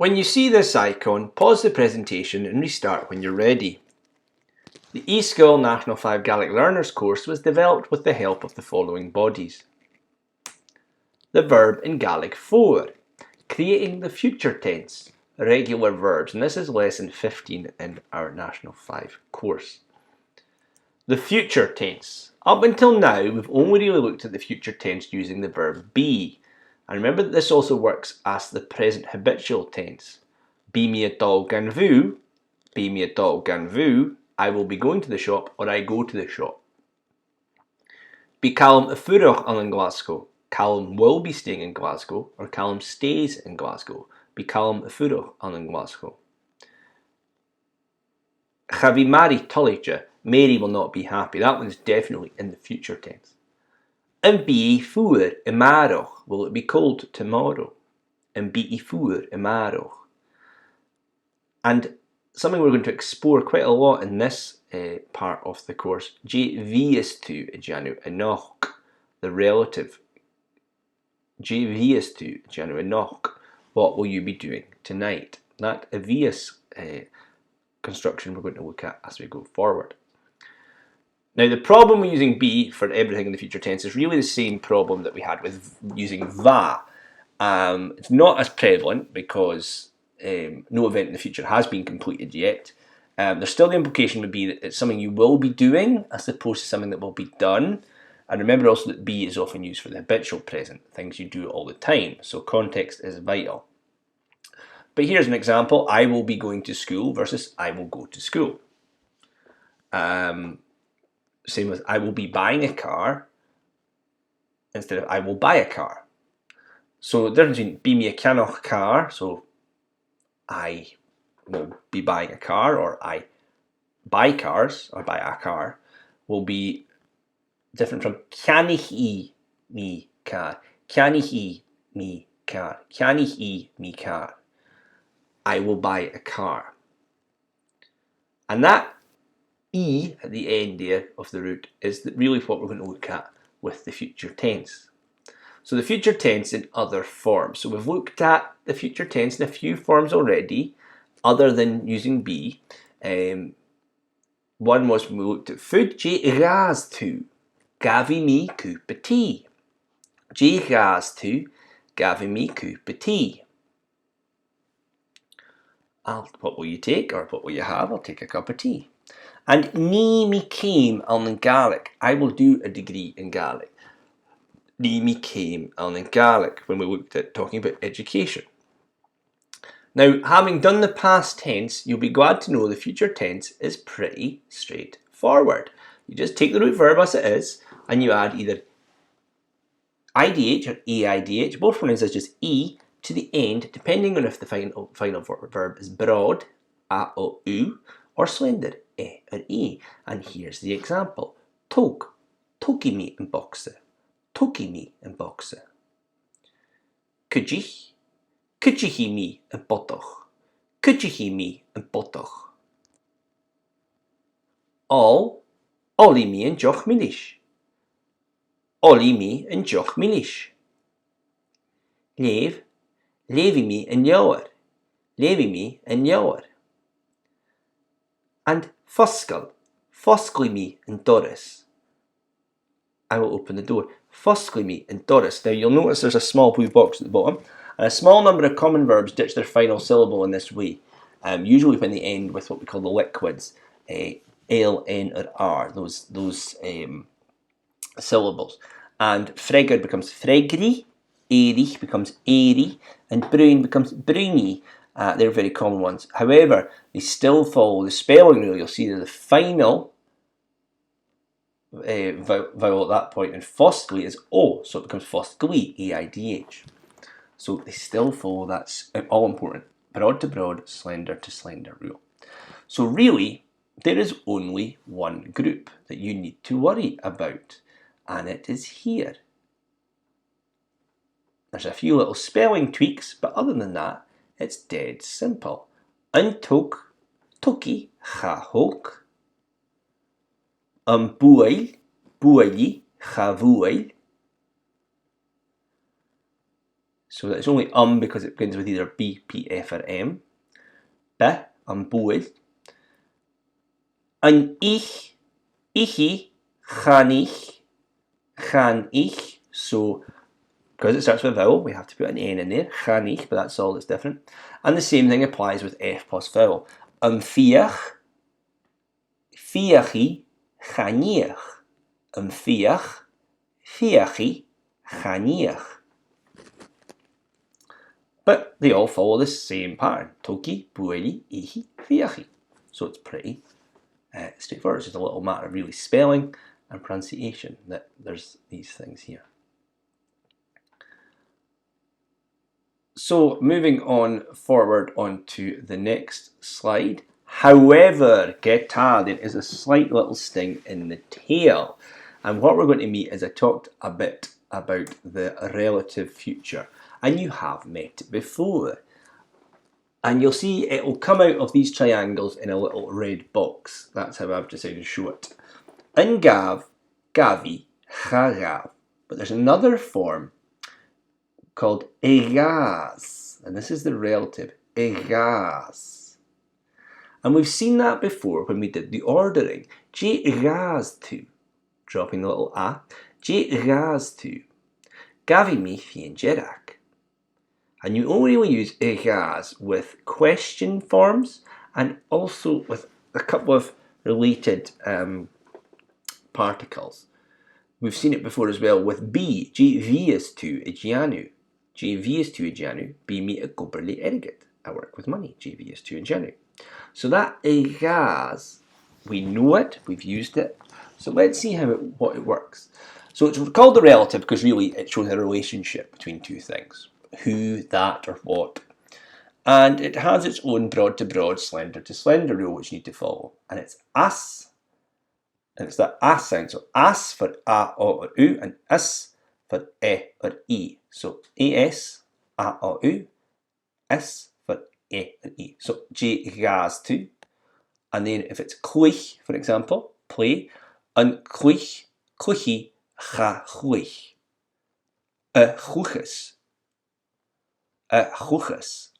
When you see this icon, pause the presentation and restart when you're ready. The eSgoil National 5 Gaelic Learners course was developed with the help of the following bodies. The verb in Gaelic 4, creating the future tense, regular verbs, and this is lesson 15 in our National 5 course. The future tense. Up until now, we've only really looked at the future tense using the verb be. And remember that this also works as the present habitual tense. Be me a dog gan vu, be me a dog gan vu, I will be going to the shop or I go to the shop. Be Callum a furach in Glasgow. Callum will be staying in Glasgow or Callum stays in Glasgow. Be Callum a furach in Glasgow. Chavi Mary Tullija, Mary will not be happy. That one's definitely in the future tense. And be fuer imaroch, will it be cold tomorrow? And be fuer imaroch. And something we're going to explore quite a lot in this part of the course, J-V-S-tu Janu Enoch, the relative. J-V-S-tu Janu Enoch, what will you be doing tonight? That Avias construction we're going to look at as we go forward. Now the problem with using be for everything in the future tense is really the same problem that we had with using va. It's not as prevalent because no event in the future has been completed yet. There's still the implication would be that it's something you will be doing as opposed to something that will be done. And remember also that be is often used for the habitual present, things you do all the time. So context is vital. But here's an example. I will be going to school versus I will go to school. Same with I will be buying a car instead of I will buy a car. So the difference between be me a canoch car, so I will be buying a car or I buy cars or buy a car, will be different from canich I me car, canich I me car, canich I me car. I will buy a car. And that E at the end there of the root is really what we're going to look at with the future tense. So the future tense in other forms. So we've looked at the future tense in a few forms already, other than using be. One was when we looked at food. Je ras tu, gavi me coupe tea. Je ras tu, gavi me coupe tea. What will you take or what will you have? I'll take a cup of tea. And ni me came in Gaelic. I will do a degree in Gaelic. Ni me came in Gaelic when we looked at talking about education. Now, having done the past tense, you'll be glad to know the future tense is pretty straightforward. You just take the root verb as it is and you add either IDH or AIDH. Both pronouns as just E to the end, depending on if the final verb is broad, A, O, U, or slender, E or E. And here's the example. Tok, toki me in boxe, toki me in boxe. Kujich, kujihi me in botoch, kujihi me in botoch. All, ollie me in joch milish, ollie me in joch milish. Lev, levi me in jouwer, levi me in jouwer. And foskel, foskli me in Doris. I will open the door. Foskli me in Doris. Now you'll notice there's a small blue box at the bottom, and a small number of common verbs ditch their final syllable in this way. Usually when they end with what we call the liquids, L, N, or R. Those syllables. And Fregair becomes Fregri, Erich becomes Eri, and Bruin becomes Bruni. They're very common ones. However, they still follow the spelling rule. You'll see that the final vowel at that point in Fosgli is O, so it becomes Fosgli, A-I-D-H. So they still follow that all important broad to broad, slender to slender rule. So really, there is only one group that you need to worry about, and it is here. There's a few little spelling tweaks, but other than that, it's dead simple. Untok, toki, chahok. Buail, buaili, chavuail. So that it's only because it begins with either B, P, F or M. Bidh, bwyd. An ich, ichi, chan ich. So because it starts with a vowel, we have to put an N in there. Chan ich, but that's all that's different. And the same thing applies with F plus vowel. Fiach, fiachi, chanich. Fiach, fiachi, chanich. But they all follow the same pattern. Toki, bueli, ihi, fiachi. So it's pretty straightforward. It's just a little matter of really spelling and pronunciation that there's these things here. So moving on forward onto the next slide. However, there is a slight little sting in the tail. And what we're going to meet is I talked a bit about the relative future. And you have met it before. And you'll see it will come out of these triangles in a little red box. That's how I've decided to show it. In gav, gavi, chagav. But there's another form called egaz. And this is the relative, egaz. And we've seen that before when we did the ordering. Je egaz tu, dropping the little a. Je egaz tu. Gavi mi fien jerak. And you only really use egaz with question forms and also with a couple of related particles. We've seen it before as well with be. Je vies tu egianu. Je vies tu egianu. Be me a goberly eriget. I work with money. Je vies tu egianu. So that egaz, we know it, we've used it. So let's see what it works. So it's called the relative because really it shows a relationship between two things. Who, that, or what. And it has its own broad to broad, slender to slender rule which you need to follow. And it's as. And it's that as sound. So as for a, o, or u, and is for e or e. So as, a, o, u, is for e or e. So je gas to. And then if it's clich, for example, play, and clich, clichi, cha chlich. Chuchis. Chuchis.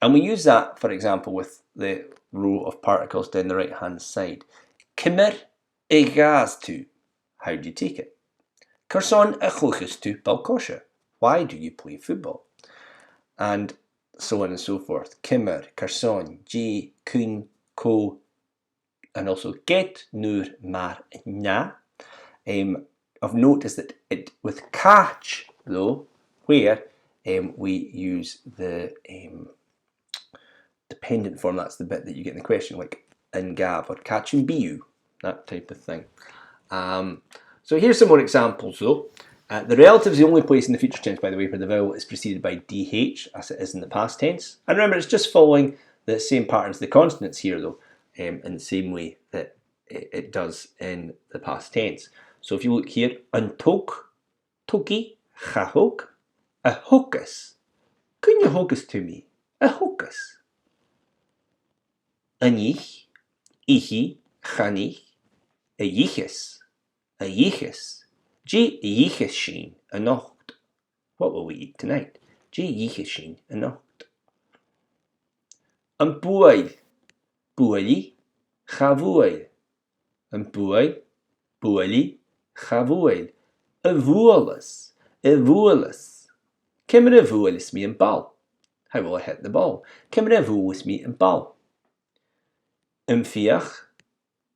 And we use that, for example, with the row of particles down the right hand side. Kimmer egaz tu. How do you take it? Kerson a chuchis tu balkosha. Why do you play football? And so on and so forth. Kimmer, kerson, je, kun, ko, and also get, nur, mar, na. Of note is that it with catch though, where we use the dependent form. That's the bit that you get in the question, like in gav or catch and biu, that type of thing. So here's some more examples though. The relative is the only place in the future tense, by the way, where the vowel is preceded by dh, as it is in the past tense. And remember, it's just following the same pattern as the consonants here though, in the same way that it does in the past tense. So if you look here, untok, toki, chahok, a hocus. Kun je hocus to me? A hocus. Anich, ichi, chanich, a yichis. A yichis. Je yichis sheen, a nocht. What will we eat tonight? Je yichis sheen, a nocht. An buail, buaili, chavuail. An buail, buaili, chavuail. A vualis, a vualis. Kimmer a vualis me and ball. How will I hit the ball? Kimmer a vualis me and ball. Fiach,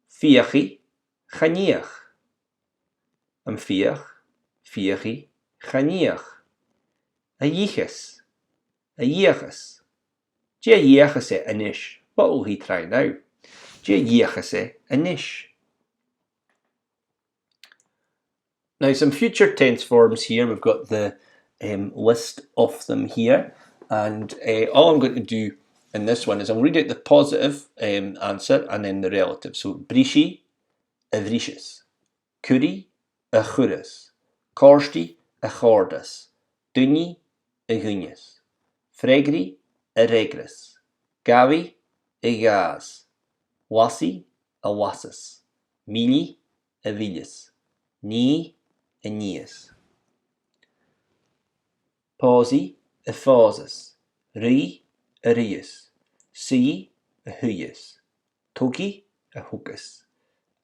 fiachi, chaniach. Fiach, fiachi, chaniach. A yichis, a yichis. Je yichis e anish. What will he try now? Je yichis e anish. Now some future tense forms here. We've got the list of them here. And all I'm going to do in this one is I'll read out the positive answer and then the relative. So brishi, a vrishis. Curi, a churis. Korsti, a chordis. Dunni, a gunis. Fregri, a regris. Gavi, a gaz. Wasi, a wasis. Mili, a vilis. Ni, a nias. Pausi, Ephosus, Ri, a Rius, Si, a Huyus, Toki, a Hocus,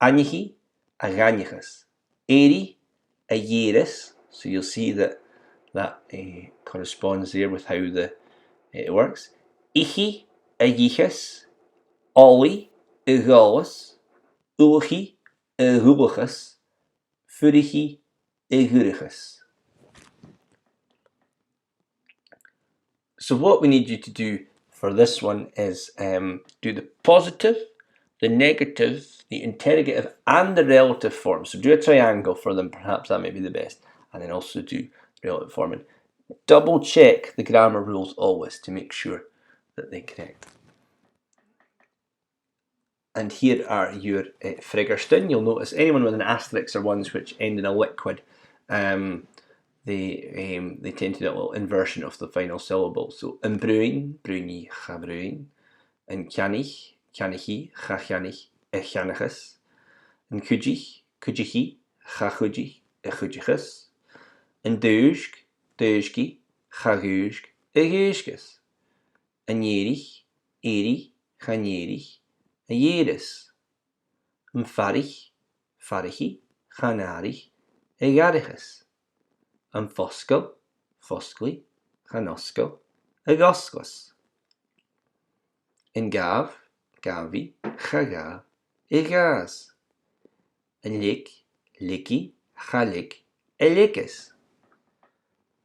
Anihi, a Ganichus, Eri, a Yeris, so you'll see that corresponds there with how it works. Ichi, a Yichus, Ollie, a Gallus, Ulchi, a Hubachus, Furichi, a Gurichus. So what we need you to do for this one is do the positive, the negative, the interrogative, and the relative form. So do a triangle for them, perhaps that may be the best, and then also do relative form. And double check the grammar rules always to make sure that they're correct. And here are your Freagairtean. You'll notice anyone with an asterisk are ones which end in a liquid. They tend to do a little inversion of the final syllable. So in brewing, brewni, cha brewing. In canich, canichi, cha canich, e chanichus. In cujich, cujichi, cha chujich, e chujichus. In deusg, deusgi, cha geusg, e geusgus. In jerich, eri, cha jerich, e jeris. In farich, farichi, cha narich, e garichus. Yn fosgol, fosgli, chanosgol, y gosgos. Yn gaf, gafi, chagaf, y gas. Yn lig, ligi, chalig, y ligus.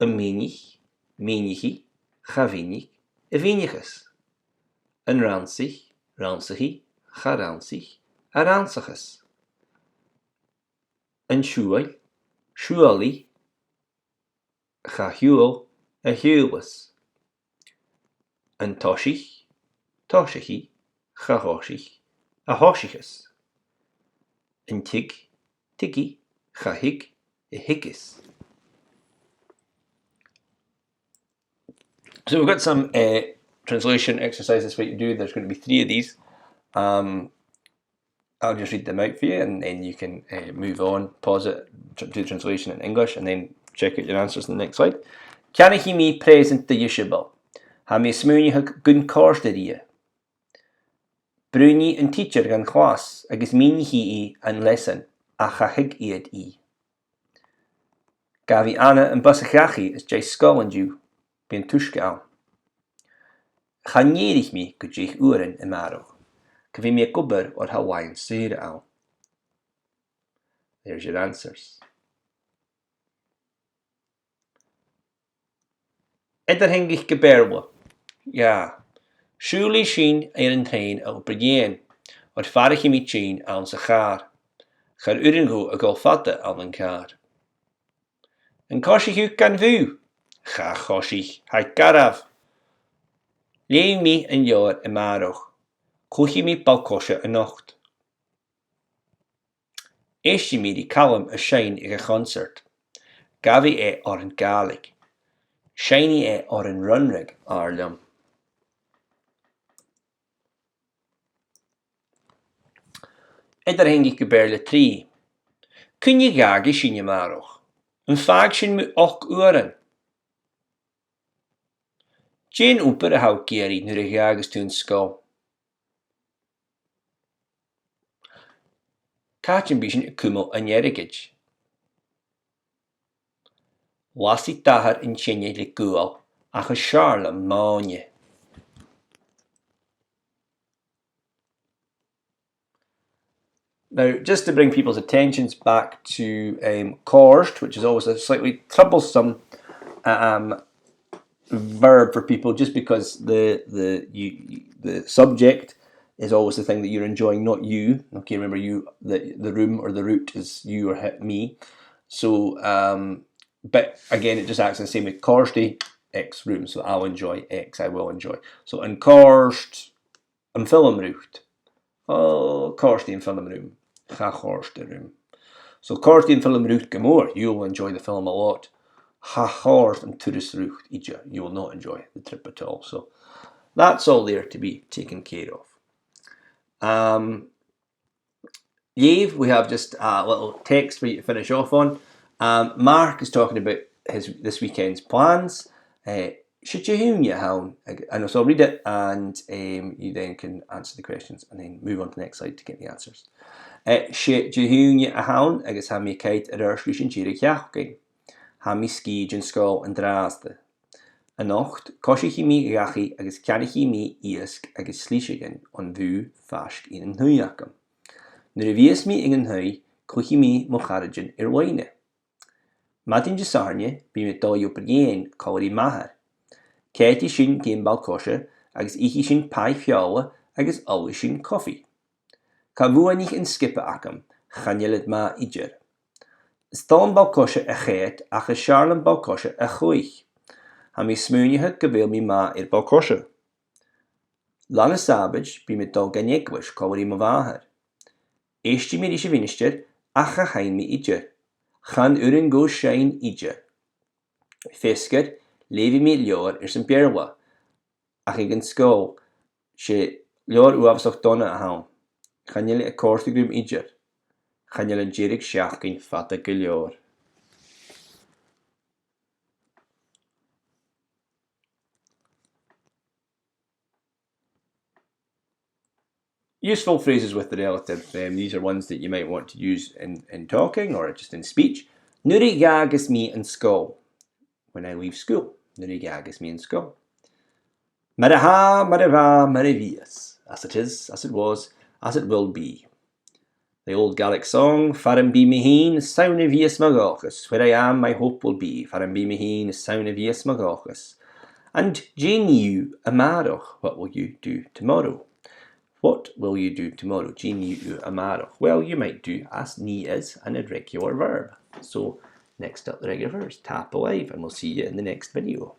Yn menig, menichi, chafinig, y vinichus. Yn ransig, ransichi, charansig, a ransichus. Yn siúil, siúali, chahuel, a huelus. Yn toshich, toshichi, chahoshich, a hoshichus. Yn tig, tigi, chahig, a hickus. So we've got some translation exercises for you to do. There's going to be 3 of these. I'll just read them out for you, and then you can move on, pause it, do the translation in English, and then check out your answers in the next slide. Canich mi present the yishibal. Ha mi smúni ha gun córsdaria. Brúni an teacher gan chlas, agus míni hi an lesson, a chahig iad I. Gavi Anna an busachachi is jay skull and you, bin tushgal. Chanierich mi gujich uren imaro. Cavi mi a gubber or Hawaiian sir al. There's your answers. Edder hengich geberwa. Ja. Shuli sheen een train al brigeen. Or farich mi chin al sa char. Char urengo a golfatte al een kar. En koshich u kan vu. Cha koshich hai garav. Leeuw mi een jaar in maroch. Kochie mi balkosje een nacht. Eestje mi die kalm a shine in a concert. Gavi or een Gaelic. Shiny or een runrig arlum. Edder hengig geberle 3. Kun je gage shin je maroch. Een vaak shin mu och uren. Jane oper hou keri nu de jages toen skull. Kaatjen bishin kummel an jerigage. Lassie tahar in chenje le gual, ach a charle maanje. Now, just to bring people's attentions back to corst, which is always a slightly troublesome verb for people, just because the subject is always the thing that you're enjoying, not you. Okay, remember you, the room or the root is you or me. So, but again, it just acts the same with corsti, X room. So I'll enjoy X, I will enjoy. So in corst, een filmroute. Oh, corsti in filmroom. Ga corsti room. So corsti in filmroute gemoor. You'll enjoy the film a lot. Ha horst and tourist route, you will not enjoy the trip at all. So that's all there to be taken care of. Yave, we have just a little text for you to finish off on. Mark is talking about this weekend's plans. Shityahunya haun. And so I'll read it, and you then can answer the questions and then move on to the next slide to get the answers. Shityahunya haun, agus ha mi kite at our slushin chirichachking. Ha mi skij in skull and draaste. A nocht, koshi mi gachi, agus kanichi mi iesk, agus slishigen, on vu fashk in een huiakam. Nurevies mi in een hui, kluchi mi mocharagen irwaine. Matin jasarne, bi met dal jopergeen, kalori mahar. Katie sin geen balkosje, agus ichi sin pai fialle, agus alwe sin koffie. Kabua nich in skippe akam, chanjelet ma ijer. Stallen balkosje a geet, ach a charlen balkosje a goeich. Ha mi smuunje gewil mi ma balkosje. Lange sabage, bi met dal ganjekwish, kalori ma waher. Eesti mi ishe vinishter, ach a hein mi ijer. Chan uren go shine ijer. Fisker, levi mi Leugh zijn bjerwa. Ach ik in school, she Leugh uafsach donna a haun. Chan jullie a korte grum ijer. Chan jullie jirig shachkin fatta ge Leugh. Useful phrases with the relative. These are ones that you might want to use in talking or just in speech. Nuri gagus me in school. When I leave school. Nuri gagus me in school. Maraha, marava, maravias. As it is, as it was, as it will be. The old Gaelic song, Faram be meheen, sound of vias magachus. Where I am, my hope will be. Faram be meheen, sound of vias magachus. And Jane you, amaroch, what will you do tomorrow? What will you do tomorrow? Jane you, amaroch. Well, you might do as ni is an irregular verb. So, next up the regular verbs. Tap alive, and we'll see you in the next video.